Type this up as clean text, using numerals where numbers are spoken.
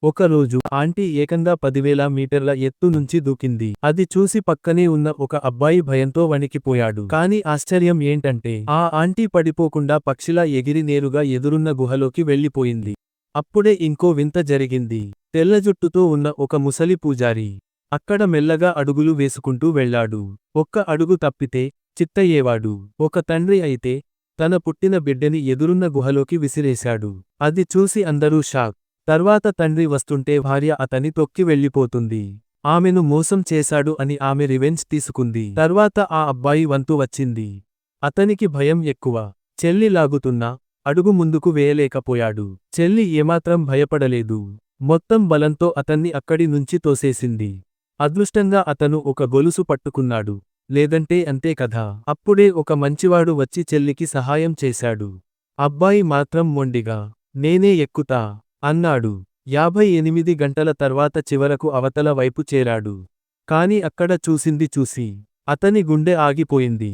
ఒకరోజు ఆంటీ ఏకంగా 10,000 మీటర్ల ఎత్తు నుంచి దూకింది. అది చూసి పక్కనే ఉన్న ఒక అబ్బాయి భయంతో వణికిపోయాడు. కాని ఆశ్చర్యం ఏంటంటే ఆ ఆంటీ పడిపోకుండా పక్షిలా ఎగిరి నేరుగా ఎదురున్న గుహలోకి వెళ్ళిపోయింది. అప్పుడే ఇంకో వింత జరిగింది. తెల్లజుట్టుతో ఉన్న ఒక ముసలి పూజారి అక్కడ మెల్లగా అడుగులు వేసుకుంటూ వెళ్ళాడు. ఒక్క అడుగు తప్పితే చిత్తయ్యేవాడు. ఒక తండ్రి అయితే తన పుట్టిన బిడ్డని ఎదురున్న గుహలోకి విసిరేశాడు. అది చూసి అందరూ షాక్. తర్వాత తండ్రి వస్తుంటే భార్య అతని తొక్కి వెళ్ళిపోతుంది. ఆమెను మోసం చేశాడు అని ఆమె రివెంజ్ తీసుకుంది. తర్వాత ఆ అబ్బాయి వంతు వచ్చింది. అతనికి భయం ఎక్కువ. చెల్లి లాగుతున్నా అడుగు ముందుకు వేయలేకపోయాడు. చెల్లి ఏమాత్రం భయపడలేదు. మొత్తం బలంతో అతన్ని అక్కడి నుంచి తోసేసింది. అదృష్టంగా అతను ఒక గొలుసు పట్టుకున్నాడు. లేదంటే అంతే కథ. అప్పుడే ఒక మంచివాడు వచ్చి చెల్లికి సహాయం చేశాడు. అబ్బాయి మాత్రం మొండిగా నేనే ఎక్కుతా అన్నాడు. 58 గంటల తర్వాత చివరకు అవతల వైపు చేరాడు. కాని అక్కడ చూసింది చూసి అతని గుండె ఆగిపోయింది.